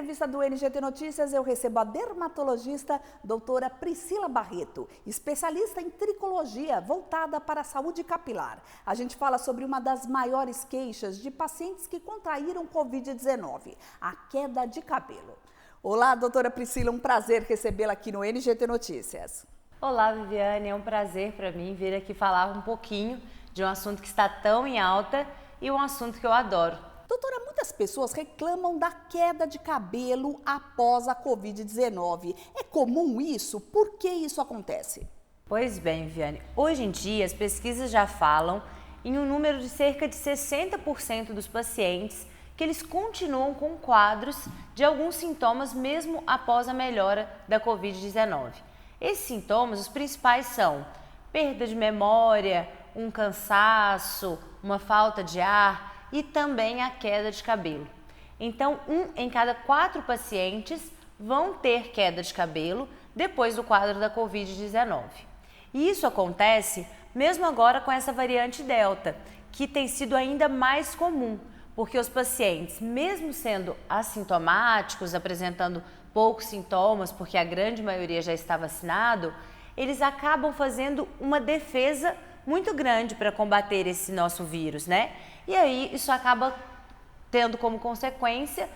entrevista do NGT Notícias, eu recebo a dermatologista doutora Priscila Barreto, especialista em tricologia, voltada para a saúde capilar. A gente fala sobre uma das maiores queixas de pacientes que contraíram Covid-19, a queda de cabelo. Olá, doutora Priscila, um prazer recebê-la aqui no NGT Notícias. Olá, Viviane, é um prazer para mim vir aqui falar um pouquinho de um assunto que está tão em alta e um assunto que eu adoro. Doutora, muitas pessoas reclamam da queda de cabelo após a Covid-19. É comum isso? Por que isso acontece? Pois bem, Viviane, hoje em dia as pesquisas já falam em um número de cerca de 60% dos pacientes que eles continuam com quadros de alguns sintomas mesmo após a melhora da Covid-19. Esses sintomas, os principais são perda de memória, um cansaço, uma falta de ar e também a queda de cabelo. Então, 1 em cada 4 pacientes vão ter queda de cabelo depois do quadro da Covid-19. E isso acontece mesmo agora com essa variante Delta, que tem sido ainda mais comum, porque os pacientes, mesmo sendo assintomáticos, apresentando poucos sintomas, porque a grande maioria já está vacinado, eles acabam fazendo uma defesa muito grande para combater esse nosso vírus, né? E aí isso acaba tendo como consequência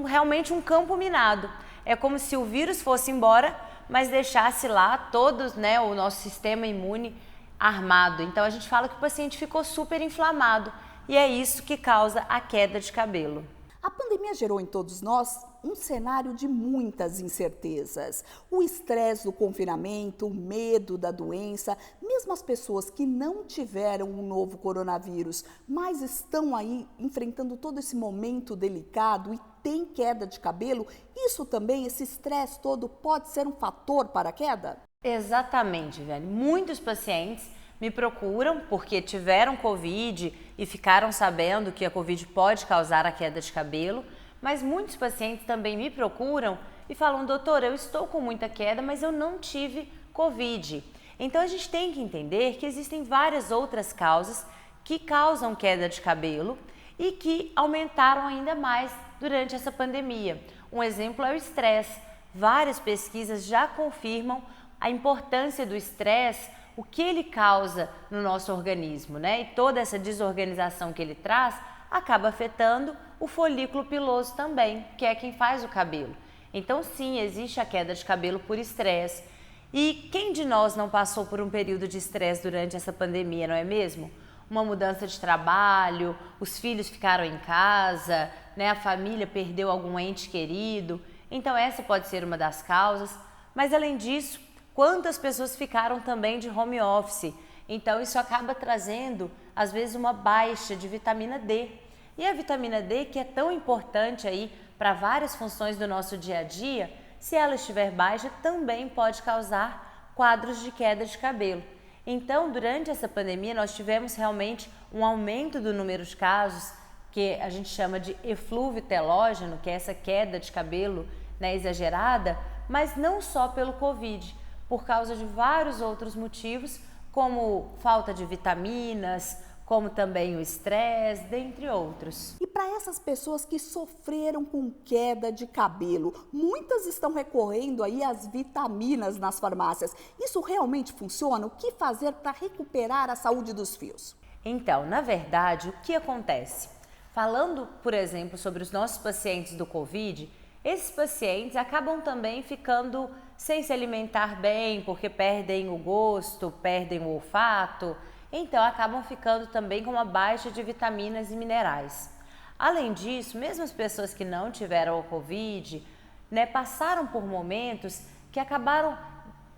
realmente um campo minado. É como se o vírus fosse embora, mas deixasse lá todos, né, o nosso sistema imune armado. Então a gente fala que o paciente ficou super inflamado e é isso que causa a queda de cabelo. A pandemia gerou em todos nós um cenário de muitas incertezas. O estresse do confinamento, o medo da doença, mesmo as pessoas que não tiveram o novo coronavírus, mas estão aí enfrentando todo esse momento delicado e tem queda de cabelo, isso também, esse estresse todo, pode ser um fator para a queda? Exatamente, velho. Muitos pacientes me procuram porque tiveram Covid e ficaram sabendo que a Covid pode causar a queda de cabelo, mas muitos pacientes também me procuram e falam: doutora, eu estou com muita queda, mas eu não tive Covid. Então a gente tem que entender que existem várias outras causas que causam queda de cabelo e que aumentaram ainda mais durante essa pandemia. Um exemplo é o estresse. Várias pesquisas já confirmam a importância do estresse, o que ele causa no nosso organismo, né? E toda essa desorganização que ele traz acaba afetando o folículo piloso também, que é quem faz o cabelo. Então sim, existe a queda de cabelo por estresse. E quem de nós não passou por um período de estresse durante essa pandemia, não é mesmo? Uma mudança de trabalho, os filhos ficaram em casa, né? A família perdeu algum ente querido. Então essa pode ser uma das causas. Mas além disso, quantas pessoas ficaram também de home office? Então isso acaba trazendo, às vezes, uma baixa de vitamina D. E a vitamina D, que é tão importante aí para várias funções do nosso dia a dia, se ela estiver baixa, também pode causar quadros de queda de cabelo. Então, durante essa pandemia, nós tivemos realmente um aumento do número de casos, que a gente chama de eflúvio telógeno, que é essa queda de cabelo, né, exagerada, mas não só pelo Covid, por causa de vários outros motivos, como falta de vitaminas, como também o estresse, dentre outros. E para essas pessoas que sofreram com queda de cabelo, muitas estão recorrendo aí às vitaminas nas farmácias. Isso realmente funciona? O que fazer para recuperar a saúde dos fios? Então, na verdade, o que acontece? Falando, por exemplo, sobre os nossos pacientes do Covid, esses pacientes acabam também ficando sem se alimentar bem, porque perdem o gosto, perdem o olfato, então acabam ficando também com uma baixa de vitaminas e minerais. Além disso, mesmo as pessoas que não tiveram o Covid, né, passaram por momentos que acabaram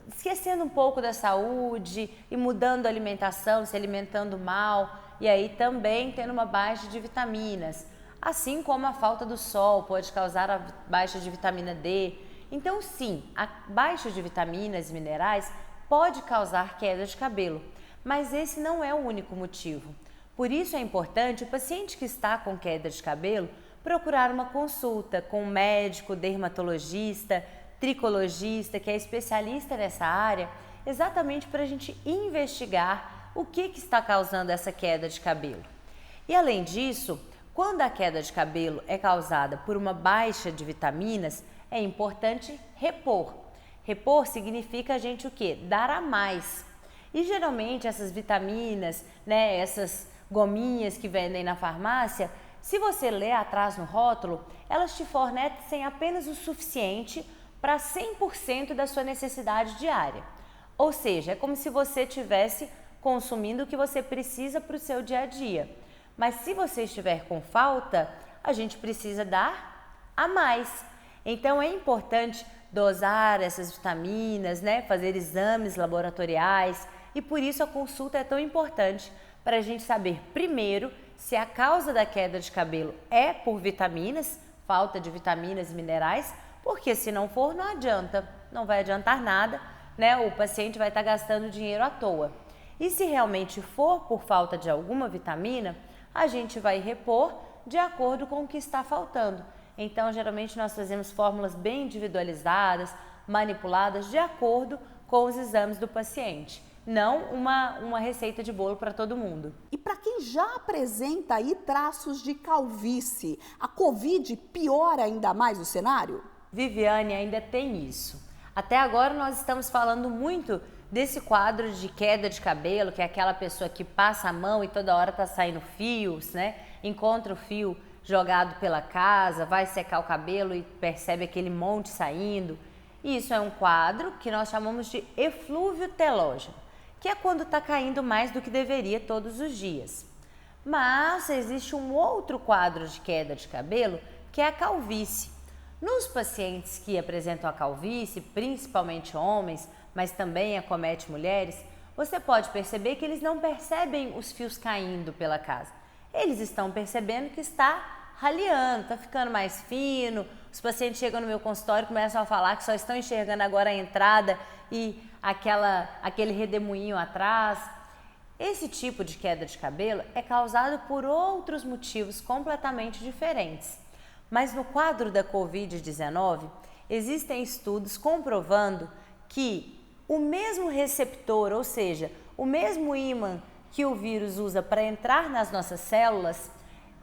esquecendo um pouco da saúde e mudando a alimentação, se alimentando mal, e aí também tendo uma baixa de vitaminas. Assim como a falta do sol pode causar a baixa de vitamina D. Então sim, a baixa de vitaminas e minerais pode causar queda de cabelo, mas esse não é o único motivo. Por isso é importante o paciente que está com queda de cabelo procurar uma consulta com um médico, dermatologista, tricologista, que é especialista nessa área, exatamente para a gente investigar o que está causando essa queda de cabelo. E além disso, Quando a queda de cabelo é causada por uma baixa de vitaminas, é importante repor. Repor significa a gente o quê? Dar a mais. E geralmente essas vitaminas, né, essas gominhas que vendem na farmácia, se você ler atrás no rótulo, elas te fornecem apenas o suficiente para 100% da sua necessidade diária. Ou seja, é como se você estivesse consumindo o que você precisa para o seu dia a dia. Mas se você estiver com falta, a gente precisa dar a mais. Então é importante dosar essas vitaminas, né? Fazer exames laboratoriais, e por isso a consulta é tão importante para a gente saber primeiro se a causa da queda de cabelo é por vitaminas, falta de vitaminas e minerais, porque se não for, não adianta, não vai adiantar nada, né? O paciente vai estar gastando dinheiro à toa. E se realmente for por falta de alguma vitamina, a gente vai repor de acordo com o que está faltando. Então, geralmente nós fazemos fórmulas bem individualizadas, manipuladas de acordo com os exames do paciente. Não uma receita de bolo para todo mundo. E para quem já apresenta aí traços de calvície, a Covid piora ainda mais o cenário? Viviane, ainda tem isso. Até agora nós estamos falando muito desse quadro de queda de cabelo, que é aquela pessoa que passa a mão e toda hora tá saindo fios, né? Encontra o fio jogado pela casa, vai secar o cabelo e percebe aquele monte saindo. Isso é um quadro que nós chamamos de eflúvio telógeno, que é quando está caindo mais do que deveria todos os dias. Mas existe um outro quadro de queda de cabelo, que é a calvície. Nos pacientes que apresentam a calvície, principalmente homens, mas também acomete mulheres, você pode perceber que eles não percebem os fios caindo pela casa. Eles estão percebendo que está raleando, está ficando mais fino. Os pacientes chegam no meu consultório e começam a falar que só estão enxergando agora a entrada e aquele redemoinho atrás. Esse tipo de queda de cabelo é causado por outros motivos completamente diferentes. Mas no quadro da Covid-19, existem estudos comprovando que o mesmo receptor, ou seja, o mesmo ímã que o vírus usa para entrar nas nossas células,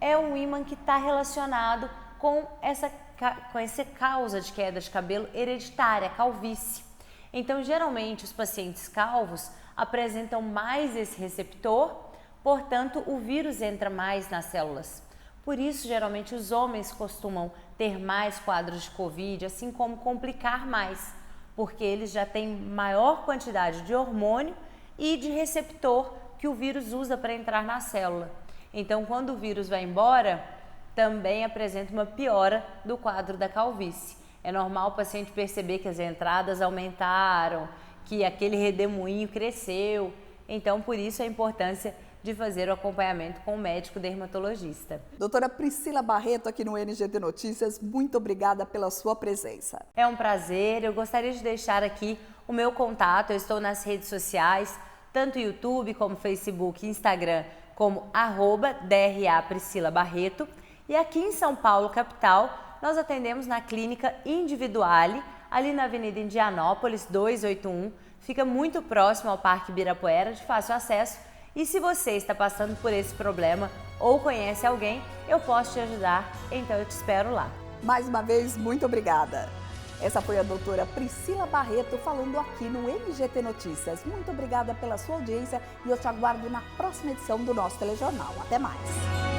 é um ímã que está relacionado com essa causa de queda de cabelo hereditária, calvície. Então, geralmente, os pacientes calvos apresentam mais esse receptor, portanto, o vírus entra mais nas células. Por isso, geralmente, os homens costumam ter mais quadros de Covid, assim como complicar mais, porque eles já têm maior quantidade de hormônio e de receptor que o vírus usa para entrar na célula. Então, quando o vírus vai embora, também apresenta uma piora do quadro da calvície. É normal o paciente perceber que as entradas aumentaram, que aquele redemoinho cresceu. Então, por isso a importância de fazer o acompanhamento com o médico dermatologista. Doutora Priscila Barreto, aqui no NGT Notícias, muito obrigada pela sua presença. É um prazer, eu gostaria de deixar aqui o meu contato, eu estou nas redes sociais, tanto YouTube como Facebook, Instagram, como @DRA Priscila Barreto. E aqui em São Paulo, capital, nós atendemos na Clínica Individuale, ali na Avenida Indianópolis, 281, fica muito próximo ao Parque Ibirapuera, de fácil acesso. E se você está passando por esse problema ou conhece alguém, eu posso te ajudar, então eu te espero lá. Mais uma vez, muito obrigada. Essa foi a doutora Priscila Barreto falando aqui no NGT Notícias. Muito obrigada pela sua audiência e eu te aguardo na próxima edição do nosso telejornal. Até mais!